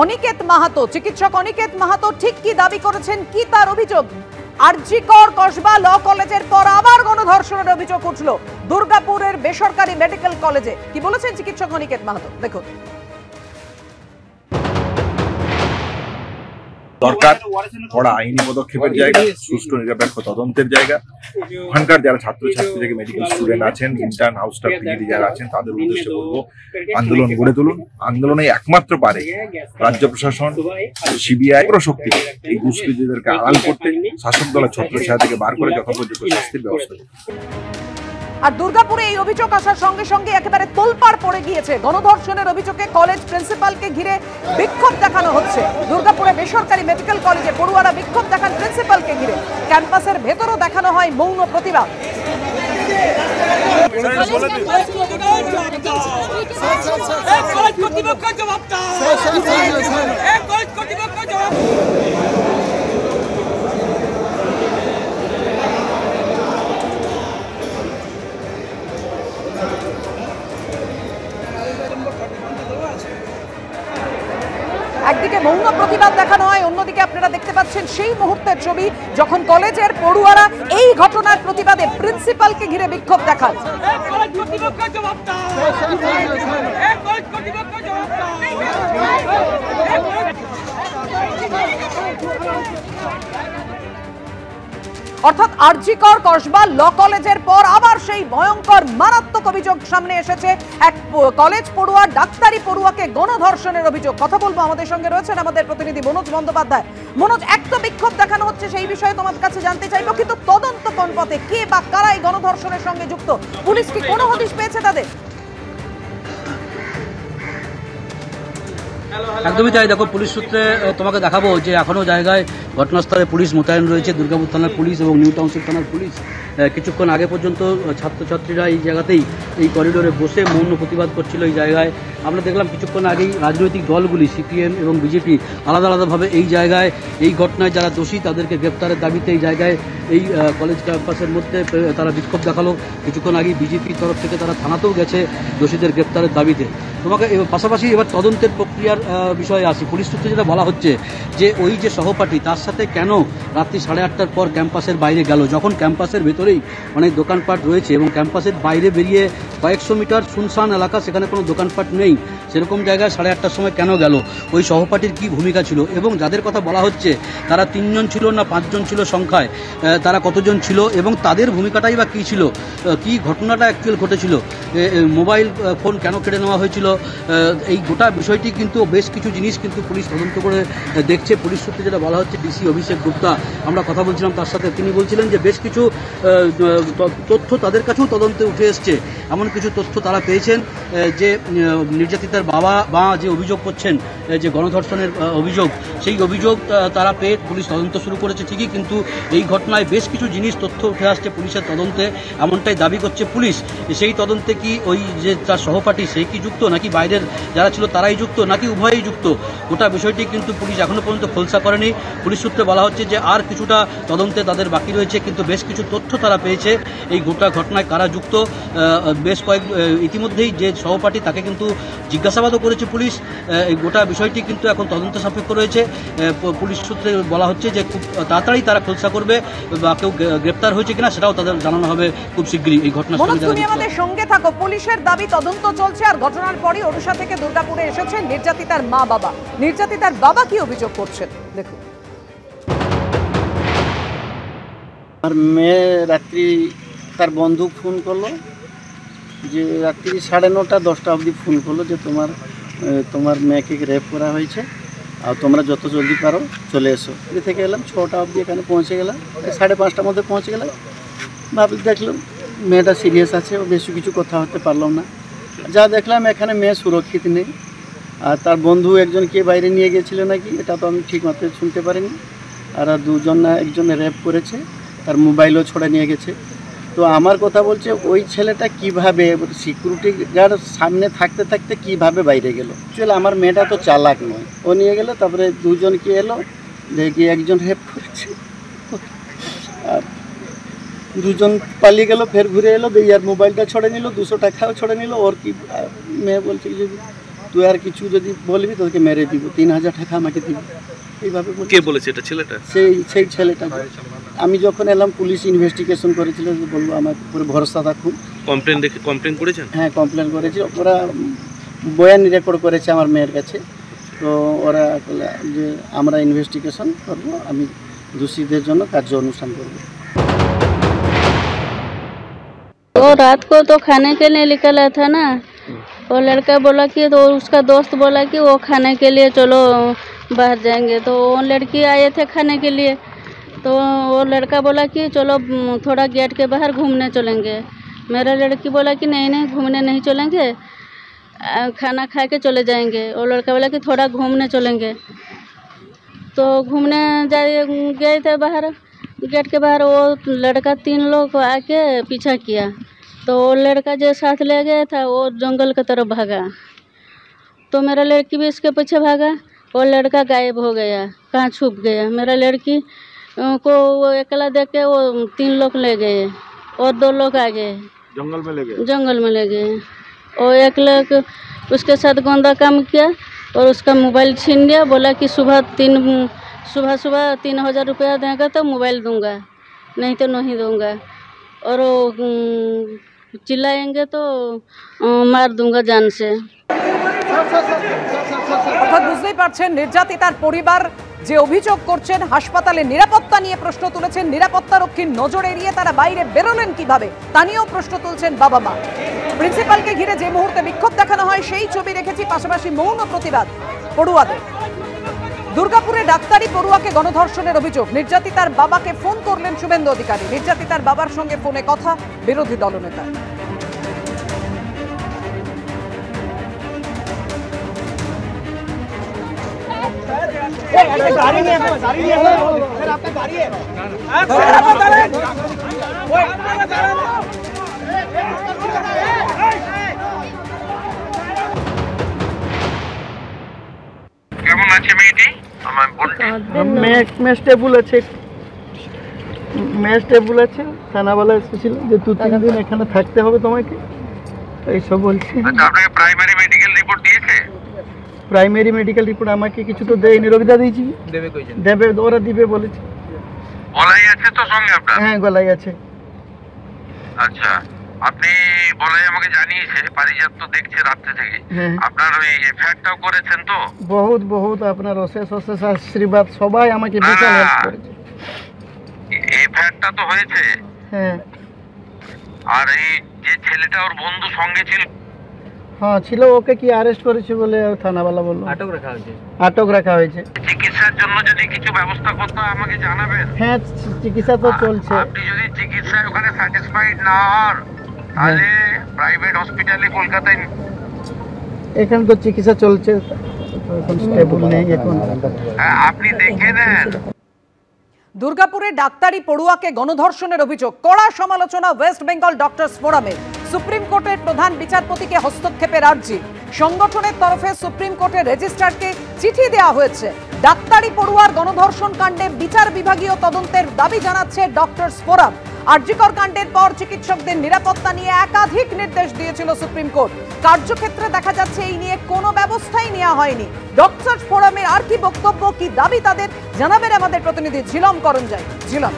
অনিকেত মাহাতো, চিকিৎসক অনিকেত মাহাতো ঠিক কি দাবি করেছেন, কি তার অভিযোগ? আরজিকর কসবা ল কলেজের পর আবার গণধর্ষণের অভিযোগ উঠল দুর্গাপুরের বেসরকারি মেডিকেল কলেজে। কি বলেছেন চিকিৎসক অনিকেত মাহাতো, দেখুন। দরকার কড়া আইনি পদক্ষেপের জায়গা, সুষ্ঠু নিরপেক্ষ তদন্তের জায়গা। ওখানকার যারা ছাত্রছাত্রী থেকে মেডিকেল স্টুডেন্ট আছেন, ইন্টার্ন, হাউস স্টাফ, পিএইচডি যারা আছেন, তাদের উদ্দেশ্যে বলবো আন্দোলন গড়ে তুলুন। আন্দোলনে একমাত্র পারে রাজ্য প্রশাসন, সিবিআই প্রশক্তি এই দুষ্কৃতীদেরকে আড়াল করতে, শাসক দলের ছত্রছায়া থেকে বার করে যথোপযুক্ত শাস্তির ব্যবস্থা। আর দুর্গাপুরে এই অভিযোগ আসার সঙ্গে সঙ্গে একেবারে তোলপাড় পড়ে গিয়েছে। গণধর্ষণের অভিযোগে কলেজ প্রিন্সিপালকে ঘিরে বিক্ষোভ দেখানো হচ্ছে। দুর্গাপুরে বেসরকারি মেডিকেল কলেজে পড়ুয়ারা বিক্ষোভ দেখান প্রিন্সিপালকে ঘিরে। ক্যাম্পাসের ভেতরও দেখানো হয় মৌন প্রতিবাদ। একদিকে মৌন প্রতিবাদ দেখানো হয়, অন্যদিকে আপনারা দেখতে পাচ্ছেন সেই মুহূর্তের ছবি যখন কলেজের পড়ুয়ারা এই ঘটনার প্রতিবাদে প্রিন্সিপালকে ঘিরে বিক্ষোভ দেখান। অর্থাৎ আরজিকর কসবা ল কলেজের পর আবার সেই ভয়ঙ্কর মারাত্মক অভিযোগ সামনে এসেছে। এক কলেজ পড়ুয়া, ডাক্তারি পড়ুয়াকে গণধর্ষণের অভিযোগ। কথা বলবো, আমাদের সঙ্গে রয়েছেন আমাদের প্রতিনিধি মনোজ বন্দ্যোপাধ্যায়। মনোজ, এক তো বিক্ষোভ দেখানো হচ্ছে, সেই বিষয়ে তোমার কাছে জানতে চাইবো, কিন্তু তদন্ত কোন পথে? কে বা কারা এই গণধর্ষণের সঙ্গে যুক্ত? পুলিশ কি কোনো হদিশ পেয়েছে তাদের? একদমই তাই। দেখো, পুলিশ সূত্রে তোমাকে দেখাবো যে এখনো জায়গায় ঘটনাস্থলে পুলিশ মোতায়েন রয়েছে, দুর্গাপুর থানার পুলিশ এবং নিউ টাউনশিপ থানার পুলিশ। কিছুক্ষণ আগে পর্যন্ত ছাত্রছাত্রীরা এই জায়গাতেই, এই করিডোরে বসে মৌন প্রতিবাদ করছিল এই জায়গায়। আমরা দেখলাম কিছুক্ষণ আগেই রাজনৈতিক দলগুলি সিপিএম এবং বিজেপি আলাদা আলাদাভাবে এই জায়গায় এই ঘটনায় যারা দোষী তাদেরকে গ্রেপ্তারের দাবিতে এই জায়গায় এই কলেজ ক্যাম্পাসের মধ্যে তারা বিক্ষোভ দেখালো। কিছুক্ষণ আগেই বিজেপির তরফ থেকে তারা থানাতেও গেছে দোষীদের গ্রেপ্তারের দাবিতে। তোমাকে পাশাপাশি এবার তদন্তের প্রক্রিয়ার বিষয়ে আসি। পুলিশ সূত্রে যেটা বলা হচ্ছে যে ওই যে সহপাঠী, তার সাথে কেন রাত্রি 8:30টার পর ক্যাম্পাসের বাইরে গেল, যখন ক্যাম্পাসের ভেতরেই অনেক দোকানপাট রয়েছে এবং ক্যাম্পাসের বাইরে বেরিয়ে কয়েকশো মিটার শুনশান এলাকা, সেখানে কোনো দোকানপাট নেই, সেরকম জায়গায় 8:30টার সময় কেন গেল? ওই সহপাঠীর কি ভূমিকা ছিল? এবং যাদের কথা বলা হচ্ছে তারা 3 জন ছিল না 5 জন ছিল সংখ্যায়, তারা কতজন ছিল এবং তাদের ভূমিকাটাই বা কী ছিল? কি ঘটনাটা অ্যাকচুয়াল ঘটেছিল? মোবাইল ফোন কেন কেড়ে নেওয়া হয়েছিল? এই গোটা বিষয়টি কিন্তু বেশ কিছু জিনিস কিন্তু পুলিশ তদন্ত করে দেখছে। পুলিশ সূত্রে যেটা বলা হচ্ছে, ডিসি অভিষেক গুপ্তা, আমরা কথা বলছিলাম তার সাথে, তিনি বলছিলেন যে বেশ কিছু তথ্য তাদের কাছেও তদন্তে উঠে এসছে। এমন কিছু তথ্য তারা পেয়েছেন যে নির্যাতিতার বাবা বা যে অভিযোগ করছেন যে গণধর্ষণের অভিযোগ, সেই অভিযোগ তারা পেয়ে পুলিশ তদন্ত শুরু করেছে ঠিকই, কিন্তু এই ঘটনায় বেশ কিছু জিনিস তথ্য উঠে আসছে পুলিশের তদন্তে, এমনটাই দাবি করছে পুলিশ। সেই তদন্তে কি ওই যে তার সহপাঠী সে কি যুক্ত, নাকি বাইরের যারা ছিল তারাই যুক্ত, নাকি উভয়ই যুক্ত, গোটা বিষয়টি কিন্তু পুলিশ এখনো পর্যন্ত খোলসা করেনি। পুলিশ সূত্রে বলা হচ্ছে যে আর কিছুটা তদন্তে তাদের বাকি রয়েছে, কিন্তু বেশ কিছু তথ্য তারা পেয়েছে এই গোটা ঘটনায় কারা যুক্ত। বেশ ইতিমধ্যেই যে সহপাঠী তাকে কিন্তু জিজ্ঞাসাবাদও করেছে পুলিশ। এই গোটা বিষয়টি কিন্তু এখন তদন্ত সাপেক্ষ রয়েছে। পুলিশ সূত্রে বলা হচ্ছে যে খুব তাড়াতাড়ি তারা খোলসা করবে, বা কেউ গ্রেপ্তার হয়েছে কিনা সেটাও তাদের জানানো হবে খুব শীঘ্রই। এই ঘটনার সঙ্গে আমাদের সঙ্গে থাকো। পুলিশের দাবি তদন্ত চলছে, আর ঘটনার পরই ওড়িশা থেকে দুর্গাপুরে এসেছেন নির্যাতিতার মা বাবা। নির্যাতিতার বাবা কি অভিযোগ করছেন, দেখুন। আর মেয়ে রাত্রি তার বন্ধু ফোন করলো, যে রাত্রি 9:30 10টা অবধি ফোন করলো যে তোমার মেয়েকে রেপ করা হয়েছে, আর তোমরা যত জলদি পারো চলে এসো। এ থেকে এলাম 6টা অবধি, এখানে পৌঁছে গেলাম 5:30টার মধ্যে পৌঁছে গেলাম। দেখলাম মেয়েটা সিরিয়াস আছে, ও বেশি কিছু কথা হতে পারলাম না। যা দেখলাম এখানে মেয়ে সুরক্ষিত নেই, আর তার বন্ধু একজনকে বাইরে নিয়ে গেছিল নাকি, এটা তো আমি ঠিক মতো শুনতে পারিনি। আর একজন রেপ করেছে, তার মোবাইলও ছড়ে নিয়ে গেছে। তো আমার কথা বলছে ওই ছেলেটা কিভাবে সিকিউরিটি গার্ড সামনে থাকতে থাকতে কিভাবে বাইরে গেল? অ্যাকচুয়ালি আমার মেয়েটা তো চালাক নয়, ও নিয়ে গেল। তারপরে দুজনকে এলো, দেখি একজন রেপ করেছে, আর দুজন পালিয়ে গেল, ফের ঘুরে এলো, ইয়ার মোবাইলটা ছড়ে নিল, 200 টাকাও ছড়ে নিল। ওর কি মেয়ে বলছে যদি তুই আর কিছু যদি বলবি তোকে মেরে দিব, 3000 টাকা আমাকে দিবি, এইভাবে কে বলেছে এটা? ছেলেটা? সেই ছেলেটা। আমি যখন এলাম পুলিশ ইনভেস্টিগেশন করেছিল, বলবো আমার উপরে ভরসা রাখুন। কমপ্লেন করেছেন? হ্যাঁ, কমপ্লেন করেছি। ওরা বয়ান রেকর্ড করেছে আমার মেয়ের কাছে। তো ওরা যে আমরা ইনভেস্টিগেশন করবো, আমি দোষীদের জন্য কার্য অনুষ্ঠান করবো। वो रात को तो खाने के लिए निकला था ना, वो लड़का बोला कि, तो उसका दोस्त बोला कि वो खाने के लिए चलो बाहर जाएंगे। तो वो लड़की आए थे खाने के लिए, तो वो लड़का बोला कि चलो थोड़ा गेट के बाहर घूमने चलेंगे। मेरा लड़की बोला कि नहीं नहीं, घूमने नहीं चलेंगे, खाना खा के चले जाएंगे। वो लड़का बोला कि थोड़ा घूमने चलेंगे। तो घूमने गए थे बाहर, गेट के बाहर। वो लड़का 3 लोग आके पीछा किया, तो वो लड़का जो साथ ले गया था वो जंगल की तरफ भागा। तो मेरा लड़की भी इसके पीछे भागा, वो लड़का गायब हो गया, कहाँ छुप गया। मेरा लड़की को वो अकेला देख के वो 3 लोग ले गए और 2 लोग आ गए, जंगल में ले गए। और एक लोग उसके साथ गंदा काम किया और उसका मोबाइल छीन लिया। बोला कि सुबह 3000 रुपया देगा तो मोबाइल दूंगा, नहीं तो नहीं दूंगा, और चिल्लाएंगे तो मार दूंगा जान से। অর্থাৎ বুঝতেই পারছেন নির্যাতিতার পরিবার যে অভিযোগ করছেন, হাসপাতালে নিরাপত্তা নিয়ে প্রশ্ন তুলেছেন, নিরাপত্তা রক্ষীর নজর এড়িয়ে তারা বাইরে বেরোলেন কিভাবে তা নিয়েও প্রশ্ন তুলছেন বাবা মা। প্রিন্সিপালকে ঘিরে যে মুহূর্তে বিক্ষোভ দেখানো হয় সেই ছবি রেখেছি, পাশাপাশি মৌন প্রতিবাদ পড়ুয়াদের। দুর্গাপুরে ডাক্তারি পড়ুয়াকে গণধর্ষণের অভিযোগ, নির্যাতিতার বাবাকে ফোন করলেন শুভেন্দু অধিকারী। নির্যাতিতার বাবার সঙ্গে ফোনে কথা বিরোধী দলনেতা। কেমন আছে মেয়েটি? আমার বলতে মেয়ে স্টেবল আছে, থানাওয়ালা এসেছিল যে 2-3 দিন এখানে থাকতে হবে তোমাকে, এইসব বলছে। আচ্ছা, আপনাকে প্রাইমারি মেডিকেল রিপোর্ট দিয়েছে? প্রাইমারি মেডিকেল রিপোর্ট আমাকে কিছু তো দেয়নি, রবিদা দিয়েছি, দেবে, ওরা দিবে বলেছে। গলায় আছে তো সঙ্গে আপনার? হ্যাঁ, গলায় আছে। আচ্ছা, আপনি বলাই আমাকে জানিয়েছে, পারিজাত তো দেখছে রাত্রে থেকে। আপনার ওই এফআইআরটাও করেছেন তো? বহুত আপনার অশেষ আশীর্বাদ, সবাই আমাকে বিশাল হেল্প করেছে। এফআইআরটা তো হয়েছে। হ্যাঁ। আর এই যে ছেলেটা ওর বন্ধু সঙ্গে ছিল? হ্যাঁ ছিল, ওকে কি অ্যারেস্ট করেছে বলে থানাওয়ালা বললো, আটক রাখা হয়েছে। চিকিৎসার জন্য যদি কিছু ব্যবস্থা করতে হয় আমাকে জানাবেন। হ্যাঁ, চিকিৎসা তো চলছে। আপনি যদি চিকিৎসায় ওখানে স্যাটিসফাইড না হন তাহলে প্রাইভেট হসপিটালে কলকাতায়, এখানে তো চিকিৎসা চলছে, এখন স্টেবল নেই এখন। আপনি দেখে নেন। দুর্গাপুরে ডাক্তারি পড়ুয়াকে গণধর্ষণের অভিযোগ, কড়া সমালোচনা ওয়েস্ট বেঙ্গল ডক্টরস ফোরামে। সুপ্রিম কোর্টের প্রধান বিচারপতিকে হস্তক্ষেপের আর্জি, সংগঠনের তরফে সুপ্রিম কোর্টের রেজিস্ট্রারকে চিঠি দেওয়া হয়েছে। ডাক্তারি পড়ুয়ার গণধর্ষণ কাণ্ডে বিচার বিভাগীয় তদন্তের দাবি জানাচ্ছে ডক্টরস ফোরাম। আরজিকর কাণ্ডের পর চিকিৎসকদের নিরাপত্তা নিয়ে একাধিক নির্দেশ দিয়েছিল সুপ্রিম কোর্ট। কার্যক্ষেত্রে দেখা যাচ্ছে এই নিয়ে কোনো ব্যবস্থাই নেওয়া হয়নি। ডক্টরস ফোরামের আর কি বক্তব্য, কি দাবি তাদের, জানাবেন আমাদের প্রতিনিধি ঝিলম করঞ্জাই। ঝিলম।